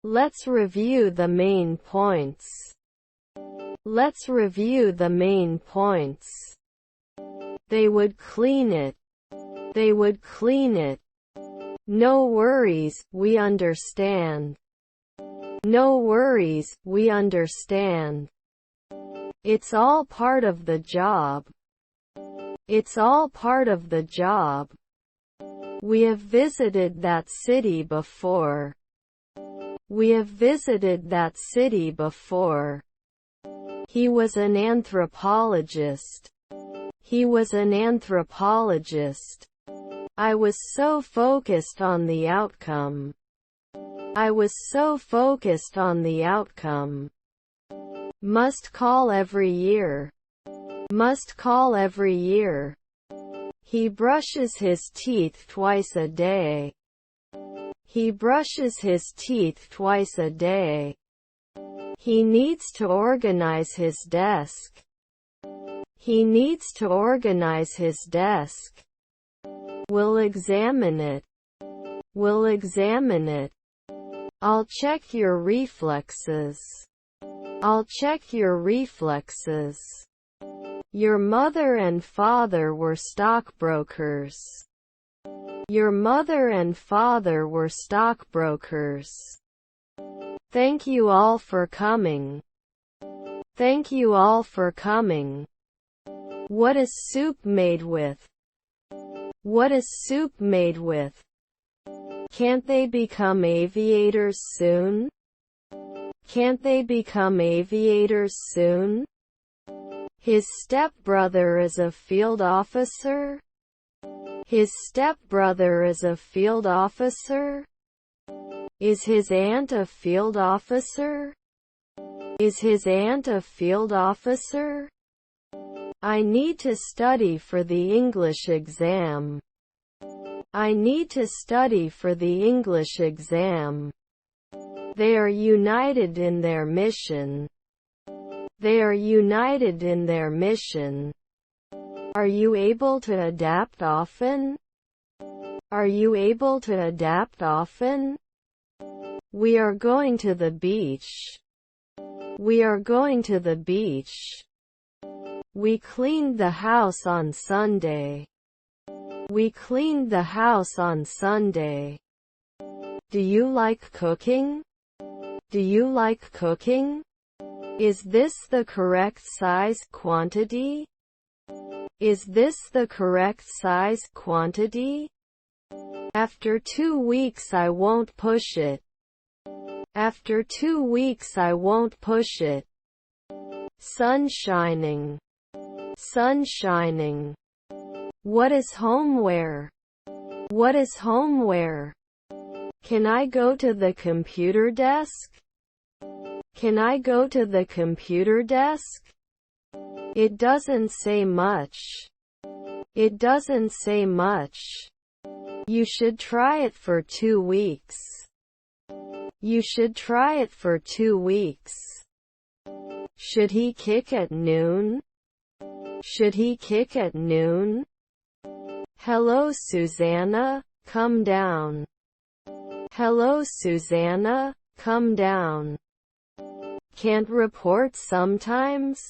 Let's review the main points. Let's review the main points. They would clean it. They would clean it. No worries, we understand. No worries, we understand. It's all part of the job. It's all part of the job. We have visited that city before. We have visited that city before. He was an anthropologist. He was an anthropologist. I was so focused on the outcome. I was so focused on the outcome. Must call every year. Must call every year. He brushes his teeth twice a day. He brushes his teeth twice a day. He needs to organize his desk. He needs to organize his desk. We'll examine it. We'll examine it. I'll check your reflexes. I'll check your reflexes. Your mother and father were stockbrokers. Your mother and father were stockbrokers. Thank you all for coming. Thank you all for coming. What is soup made with? What is soup made with? Can't they become aviators soon? Can't they become aviators soon? His stepbrother is a field officer. His stepbrother is a field officer. Is his aunt a field officer? Is his aunt a field officer? I need to study for the English exam. I need to study for the English exam. They are united in their mission. They are united in their mission. Are you able to adapt often? Are you able to adapt often? We are going to the beach. We are going to the beach. We cleaned the house on Sunday. We cleaned the house on Sunday. Do you like cooking? Do you like cooking? Is this the correct size, quantity? Is this the correct size, quantity? After 2 weeks I won't push it. After 2 weeks I won't push it. Sun shining. Sun shining. What is homeware? What is homeware? Can I go to the computer desk? Can I go to the computer desk? It doesn't say much. It doesn't say much. You should try it for 2 weeks. You should try it for 2 weeks. Should he kick at noon? Should he kick at noon? Hello Susanna, come down. Hello Susanna, come down. Can't report sometimes?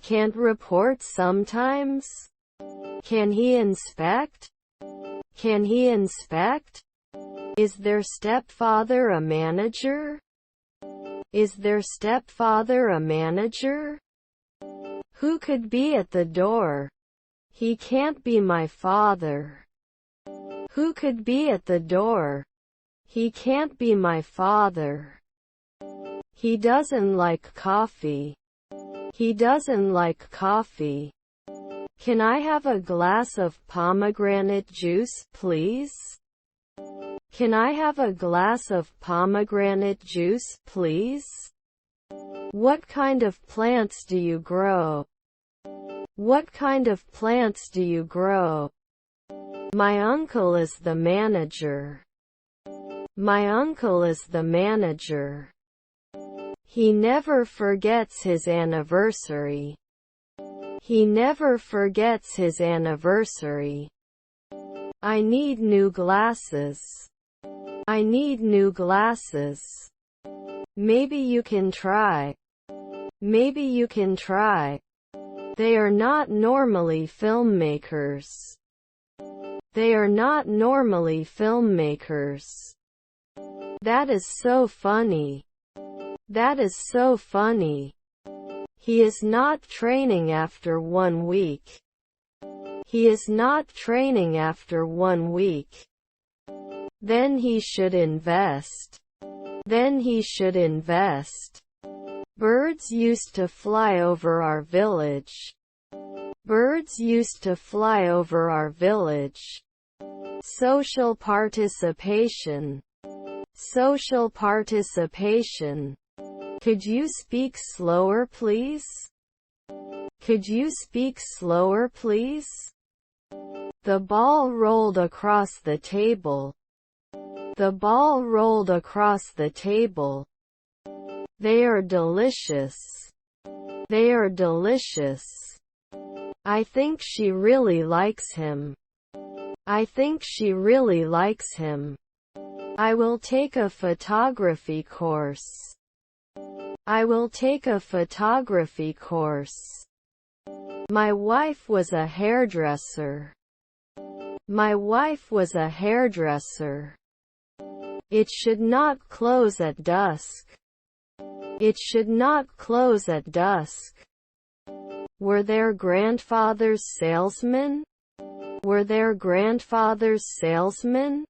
Can't report sometimes? Can he inspect? Can he inspect? Is their stepfather a manager? Is their stepfather a manager? Who could be at the door? He can't be my father. Who could be at the door? He can't be my father. He doesn't like coffee. He doesn't like coffee. Can I have a glass of pomegranate juice, please? Can I have a glass of pomegranate juice, please? What kind of plants do you grow? What kind of plants do you grow? My uncle is the manager. My uncle is the manager. He never forgets his anniversary. He never forgets his anniversary. I need new glasses. I need new glasses. Maybe you can try. Maybe you can try. They are not normally filmmakers. They are not normally filmmakers. That is so funny. That is so funny. He is not training after 1 week. He is not training after 1 week. Then he should invest. Then he should invest. Birds used to fly over our village. Birds used to fly over our village. Social participation. Social participation. Could you speak slower, please? Could you speak slower, please? The ball rolled across the table. The ball rolled across the table. They are delicious. They are delicious. I think she really likes him. I think she really likes him. I will take a photography course. I will take a photography course. My wife was a hairdresser. My wife was a hairdresser. It should not close at dusk. It should not close at dusk. Were their grandfathers salesmen? Were their grandfathers salesmen?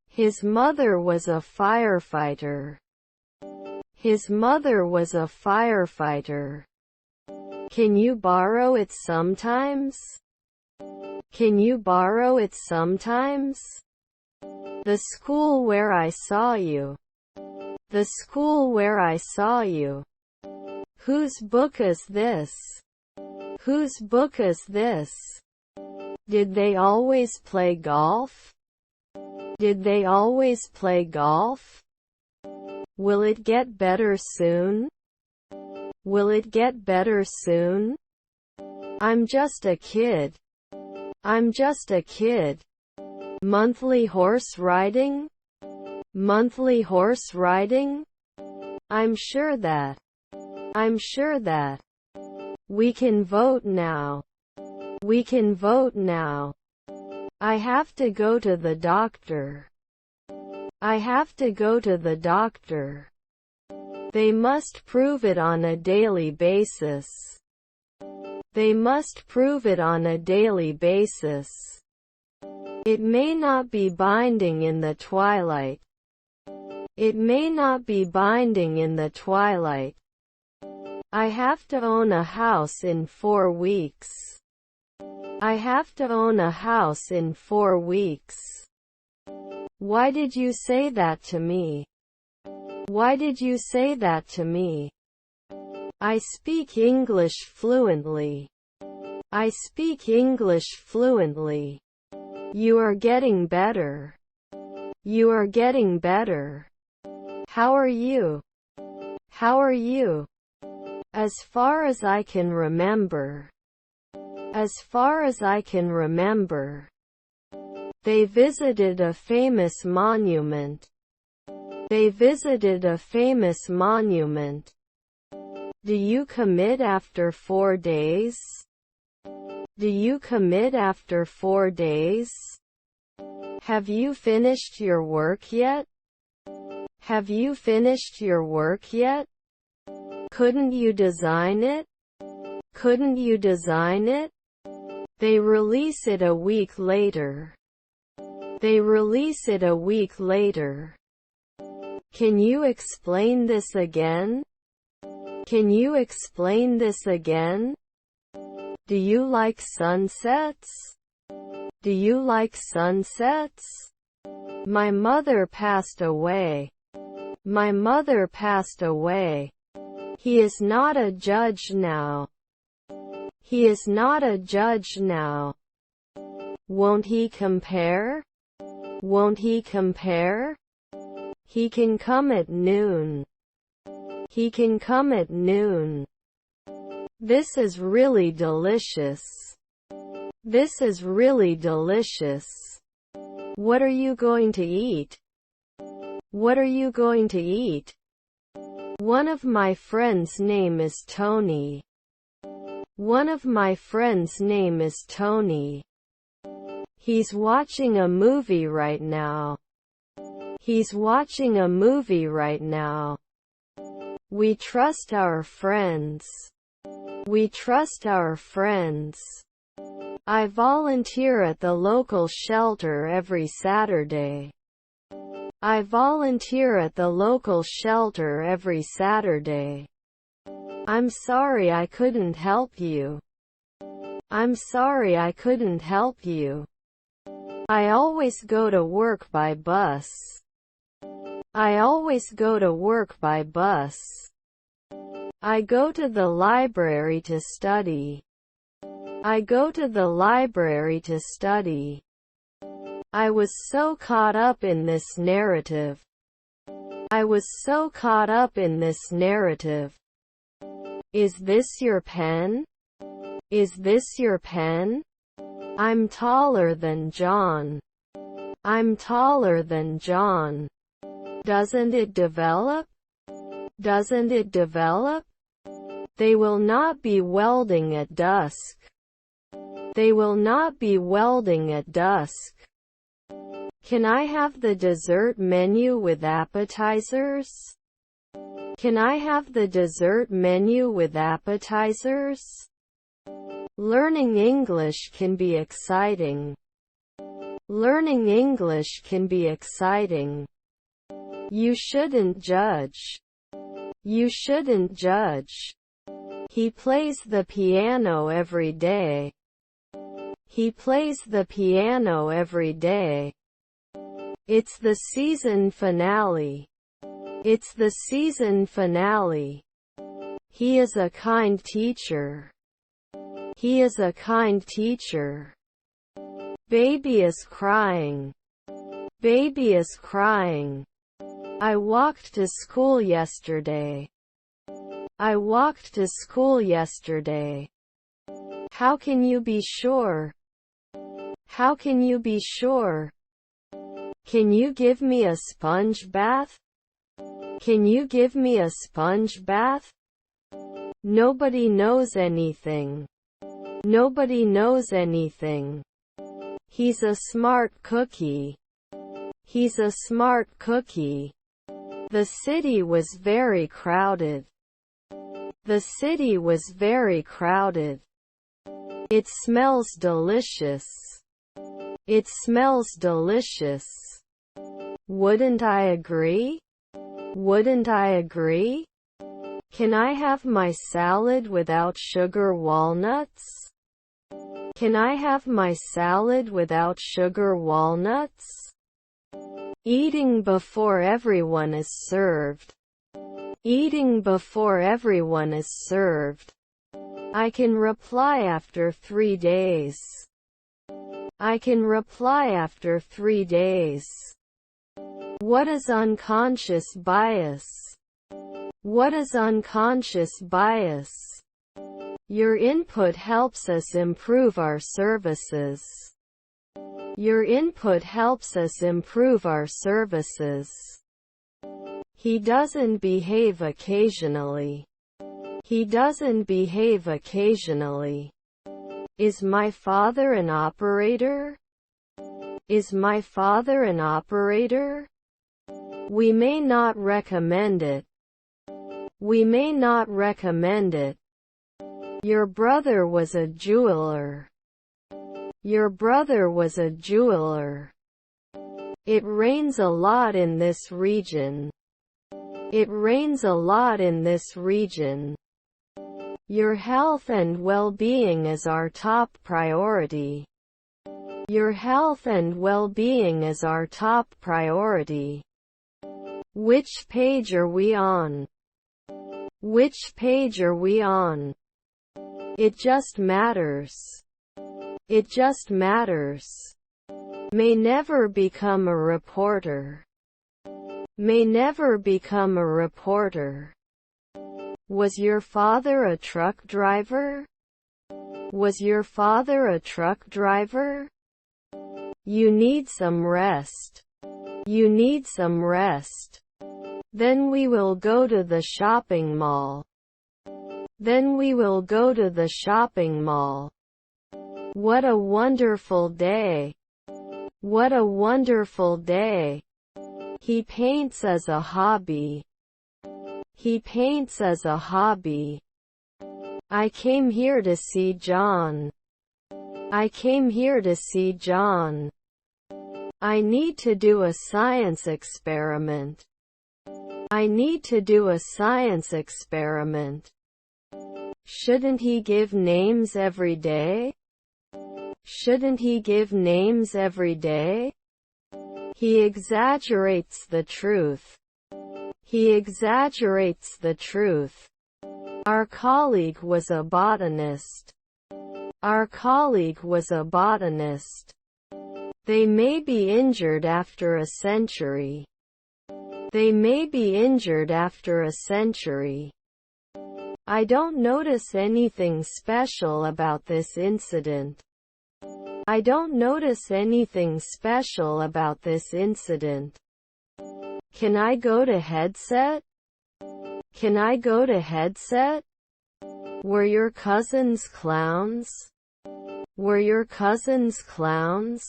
His mother was a firefighter. His mother was a firefighter. Can you borrow it sometimes? Can you borrow it sometimes? The school where I saw you. The school where I saw you. Whose book is this? Whose book is this? Did they always play golf? Did they always play golf? Will it get better soon? Will it get better soon? I'm just a kid. I'm just a kid. Monthly horse riding? Monthly horse riding? I'm sure that. I'm sure that. We can vote now. We can vote now. I have to go to the doctor. I have to go to the doctor. They must prove it on a daily basis. They must prove it on a daily basis. It may not be binding in the twilight. It may not be binding in the twilight. I have to own a house in 4 weeks. I have to own a house in 4 weeks. Why did you say that to me? Why did you say that to me? I speak English fluently. I speak English fluently. You are getting better. You are getting better. How are you? How are you? As far as I can remember. As far as I can remember. They visited a famous monument. They visited a famous monument. Do you commit after 4 days? Do you commit after 4 days? Have you finished your work yet? Have you finished your work yet? Couldn't you design it? Couldn't you design it? They release it a week later. They release it a week later. Can you explain this again? Can you explain this again? Do you like sunsets? Do you like sunsets? My mother passed away. My mother passed away. He is not a judge now. He is not a judge now. Won't he compare? Won't he compare? He can come at noon. He can come at noon. This is really delicious. This is really delicious. What are you going to eat? What are you going to eat? One of my friends' name is Tony. One of my friends' name is Tony. He's watching a movie right now. He's watching a movie right now. We trust our friends. We trust our friends. I volunteer at the local shelter every Saturday. I volunteer at the local shelter every Saturday. I'm sorry I couldn't help you. I'm sorry I couldn't help you. I always go to work by bus. I always go to work by bus. I go to the library to study. I go to the library to study. I was so caught up in this narrative. I was so caught up in this narrative. Is this your pen? Is this your pen? I'm taller than John. I'm taller than John. Doesn't it develop? Doesn't it develop? They will not be welding at dusk. They will not be welding at dusk. Can I have the dessert menu with appetizers? Can I have the dessert menu with appetizers? Learning English can be exciting. Learning English can be exciting. You shouldn't judge. You shouldn't judge. He plays the piano every day. He plays the piano every day. It's the season finale. It's the season finale. He is a kind teacher. He is a kind teacher. Baby is crying. Baby is crying. I walked to school yesterday. I walked to school yesterday. How can you be sure? How can you be sure? Can you give me a sponge bath? Can you give me a sponge bath? Nobody knows anything. Nobody knows anything. He's a smart cookie. He's a smart cookie. The city was very crowded. The city was very crowded. It smells delicious. It smells delicious. Wouldn't I agree? Wouldn't I agree? Can I have my salad without sugar walnuts? Can I have my salad without sugar walnuts? Eating before everyone is served. Eating before everyone is served. I can reply after 3 days. I can reply after 3 days. What is unconscious bias? What is unconscious bias? Your input helps us improve our services. Your input helps us improve our services. He doesn't behave occasionally. He doesn't behave occasionally. Is my father an operator? Is my father an operator? We may not recommend it. We may not recommend it. Your brother was a jeweler. Your brother was a jeweler. It rains a lot in this region. It rains a lot in this region. Your health and well-being is our top priority. Your health and well-being is our top priority. Which page are we on? Which page are we on? It just matters. It just matters. May never become a reporter. May never become a reporter. Was your father a truck driver? Was your father a truck driver? You need some rest. You need some rest. Then we will go to the shopping mall. Then we will go to the shopping mall. What a wonderful day. What a wonderful day. He paints as a hobby. He paints as a hobby. I came here to see John. I came here to see John. I need to do a science experiment. I need to do a science experiment. Shouldn't he give names every day? Shouldn't he give names every day? He exaggerates the truth. He exaggerates the truth. Our colleague was a botanist. Our colleague was a botanist. They may be injured after a century. They may be injured after a century. I don't notice anything special about this incident. I don't notice anything special about this incident. Can I go to headset? Can I go to headset? Were your cousins clowns? Were your cousins clowns?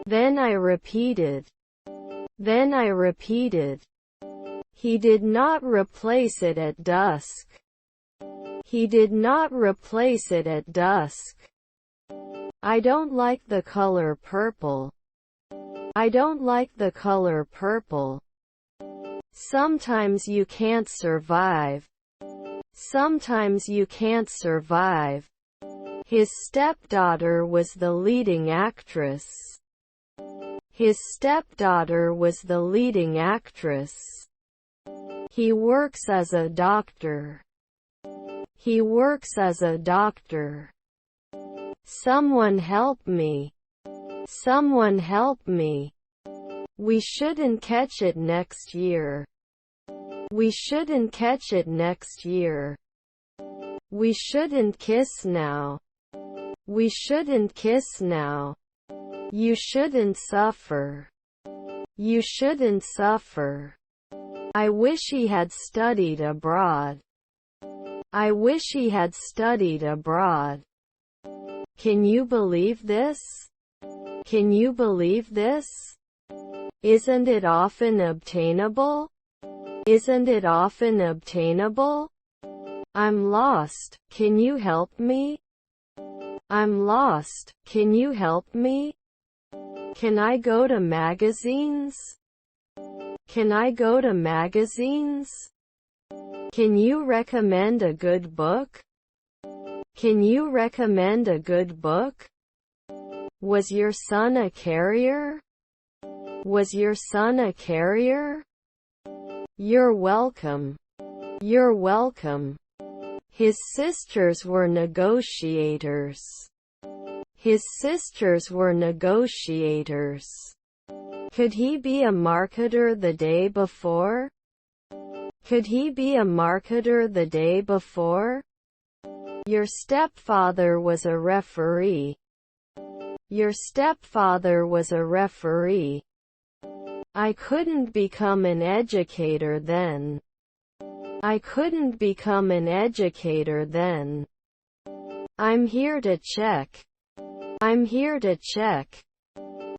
Then I repeated. Then I repeated. He did not replace it at dusk. He did not replace it at dusk. I don't like the color purple. I don't like the color purple. Sometimes you can't survive. Sometimes you can't survive. His stepdaughter was the leading actress. His stepdaughter was the leading actress. He works as a doctor. He works as a doctor. Someone help me. Someone help me. We shouldn't catch it next year. We shouldn't catch it next year. We shouldn't kiss now. We shouldn't kiss now. You shouldn't suffer. You shouldn't suffer. I wish he had studied abroad. I wish he had studied abroad. Can you believe this? Can you believe this? Isn't it often obtainable? Isn't it often obtainable? I'm lost. Can you help me? I'm lost. Can you help me? Can I go to magazines? Can I go to magazines? Can you recommend a good book? Can you recommend a good book? Was your son a carrier? Was your son a carrier? You're welcome. You're welcome. His sisters were negotiators. His sisters were negotiators. Could he be a marketer the day before? Could he be a marketer the day before? Your stepfather was a referee. Your stepfather was a referee. I couldn't become an educator then. I couldn't become an educator then. I'm here to check. I'm here to check.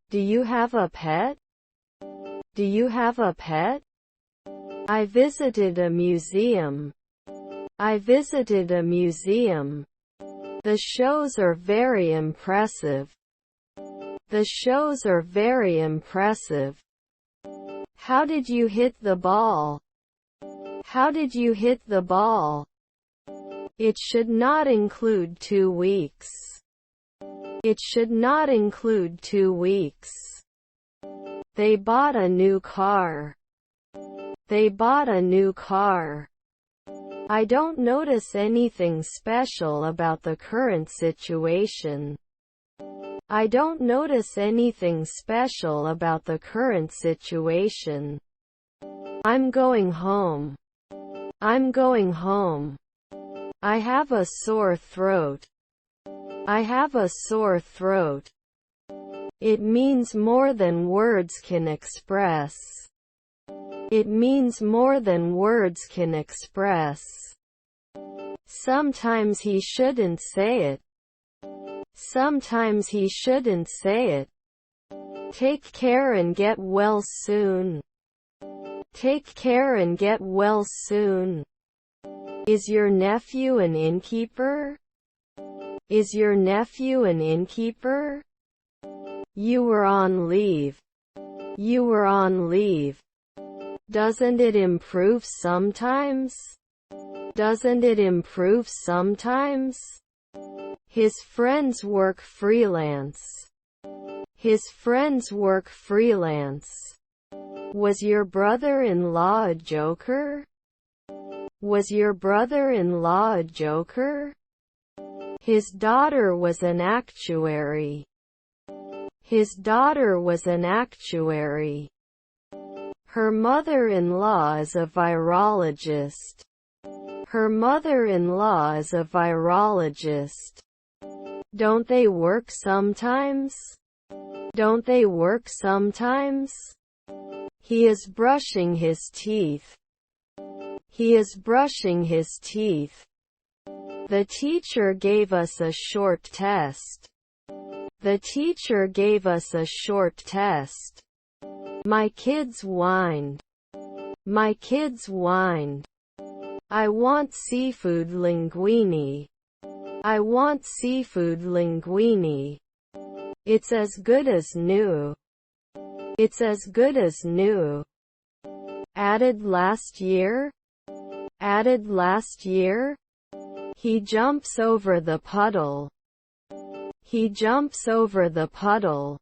Do you have a pet? Do you have a pet? I visited a museum. I visited a museum. The shows are very impressive. The shows are very impressive. How did you hit the ball? How did you hit the ball? It should not include 2 weeks. It should not include 2 weeks. They bought a new car. They bought a new car. I don't notice anything special about the current situation. I don't notice anything special about the current situation. I'm going home. I'm going home. I have a sore throat. I have a sore throat. It means more than words can express. It means more than words can express. Sometimes he shouldn't say it. Sometimes he shouldn't say it. Take care and get well soon. Take care and get well soon. Is your nephew an innkeeper? Is your nephew an innkeeper? You were on leave. You were on leave. Doesn't it improve sometimes? Doesn't it improve sometimes? His friends work freelance. His friends work freelance. Was your brother-in-law a joker? Was your brother-in-law a joker? His daughter was an actuary. His daughter was an actuary. Her mother-in-law is a virologist. Her mother-in-law is a virologist. Don't they work sometimes? Don't they work sometimes? He is brushing his teeth. He is brushing his teeth. The teacher gave us a short test. The teacher gave us a short test. My kids whined. My kids whined. I want seafood linguine. I want seafood linguine. It's as good as new. It's as good as new. Added last year? Added last year? He jumps over the puddle. He jumps over the puddle.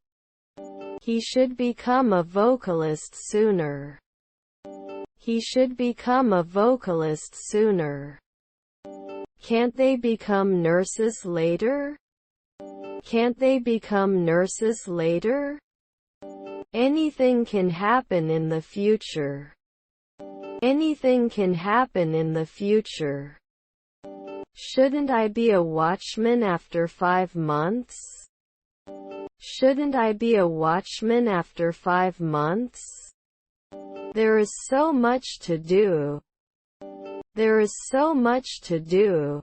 He should become a vocalist sooner. He should become a vocalist sooner. Can't they become nurses later? Can't they become nurses later? Anything can happen in the future. Anything can happen in the future. Shouldn't I be a watchman after 5 months? Shouldn't I be a watchman after 5 months? There is so much to do. There is so much to do.